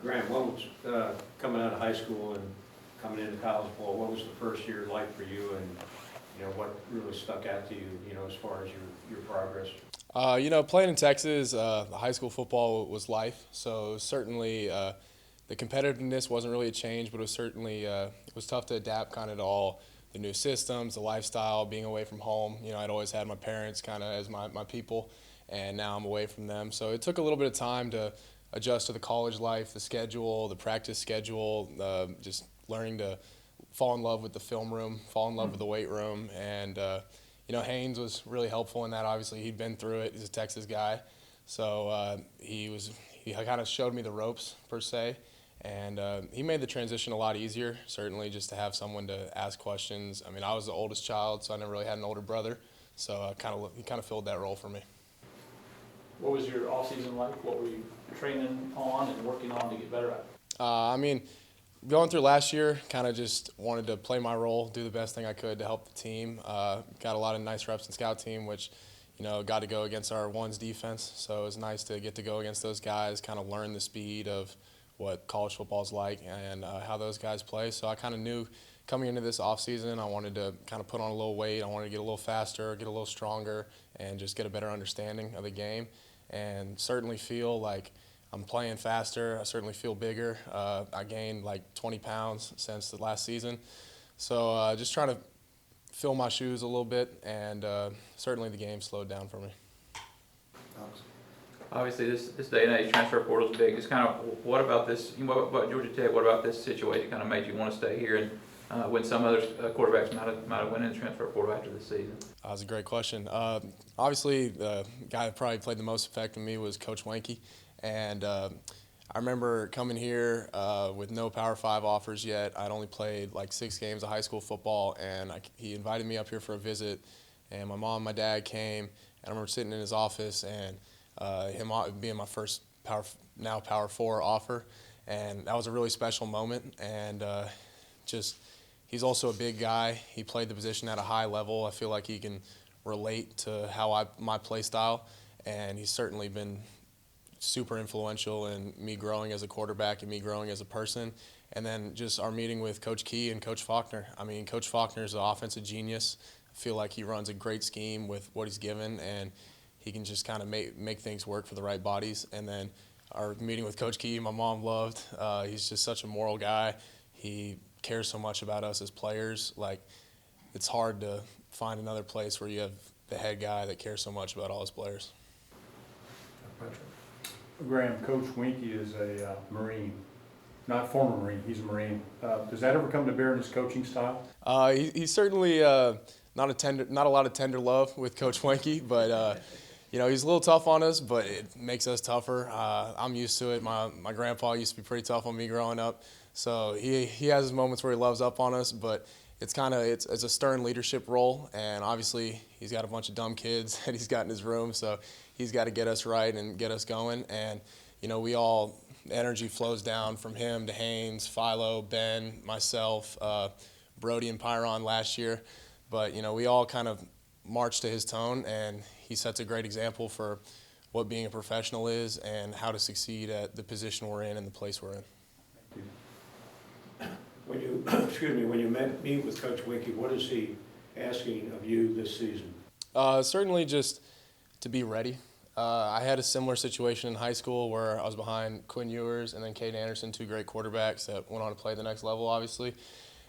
Graham, what was coming out of high school and coming into college ball? What was the first year like for you, and what really stuck out to you, as far as your progress? Playing in Texas, high school football was life. So certainly the competitiveness wasn't really a change, but it was certainly it was tough to adapt kind of to all the new systems, the lifestyle, being away from home. I'd always had my parents kind of as my people, and now I'm away from them. So it took a little bit of time to adjust to the college life, the schedule, the practice schedule, just learning to fall in love with the film room, fall in love with the weight room, and Haynes was really helpful in that. Obviously, he'd been through it. He's a Texas guy, so he kind of showed me the ropes per se, and he made the transition a lot easier. Certainly, just to have someone to ask questions. I mean, I was the oldest child, so I never really had an older brother, so he kind of filled that role for me. What was your off season like? What were you training on and working on to get better at? Going through last year, kind of just wanted to play my role, do the best thing I could to help the team. Got a lot of nice reps in scout team, which, got to go against our ones defense. So it was nice to get to go against those guys, kind of learn the speed of what college football is like and how those guys play. So I kind of knew coming into this offseason, I wanted to kind of put on a little weight. I wanted to get a little faster, get a little stronger, and just get a better understanding of the game. And certainly feel like I'm playing faster. I certainly feel bigger. I gained like 20 pounds since the last season. So just trying to fill my shoes a little bit, and certainly the game slowed down for me. Obviously, this day and age, transfer portal is big. Just kind of, what about this? What about Georgia Tech? What about this situation kind of made you want to stay here, and when some other quarterbacks might have went in the transfer portal after this season? That was a great question. Obviously, the guy that probably played the most effect on me was Coach Wenke. And I remember coming here with no Power 5 offers yet. I'd only played like 6 games of high school football, and he invited me up here for a visit. And my mom and my dad came, and I remember sitting in his office and him being my first Power 4 offer. And that was a really special moment. And he's also a big guy. He played the position at a high level. I feel like he can relate to my play style, and he's certainly been super influential in me growing as a quarterback and me growing as a person. And then just our meeting with Coach Key and Coach Faulkner. I mean, Coach Faulkner is an offensive genius. I feel like he runs a great scheme with what he's given, and he can just kind of make things work for the right bodies. And then our meeting with Coach Key, my mom loved. He's just such a moral guy. He cares so much about us as players. Like, it's hard to find another place where you have the head guy that cares so much about all his players. Graham, Coach Wenke is a Marine, not former Marine. He's a Marine. Does that ever come to bear in his coaching style? He's certainly not a lot of tender love with Coach Wenke, but he's a little tough on us, but it makes us tougher. I'm used to it. My grandpa used to be pretty tough on me growing up, so he has his moments where he loves up on us, but it's a stern leadership role, and obviously he's got a bunch of dumb kids that he's got in his room, so he's got to get us right and get us going. And energy flows down from him to Haynes, Philo, Ben, myself, Brody, and Pyron last year. But we all kind of march to his tone, and he sets a great example for what being a professional is and how to succeed at the position we're in and the place we're in. Thank you. When you meet with Coach Wenke, what is he asking of you this season? Certainly just to be ready. I had a similar situation in high school where I was behind Quinn Ewers and then Cade Anderson, 2 great quarterbacks that went on to play the next level, obviously.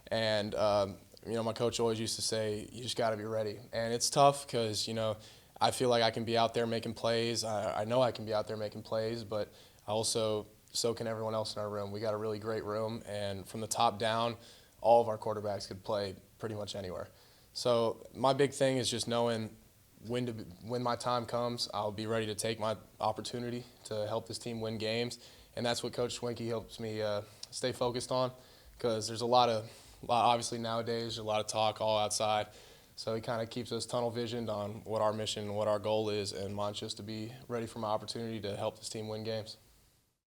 And, my coach always used to say, you just got to be ready. And it's tough because, I feel like I can be out there making plays. I know I can be out there making plays, but so can everyone else in our room. We got a really great room, and from the top down, all of our quarterbacks could play pretty much anywhere. So my big thing is just knowing when my time comes, I'll be ready to take my opportunity to help this team win games, and that's what Coach Wenke helps me stay focused on, because there's obviously nowadays, there's a lot of talk all outside, so he kind of keeps us tunnel visioned on what our mission and what our goal is, and mine's just to be ready for my opportunity to help this team win games.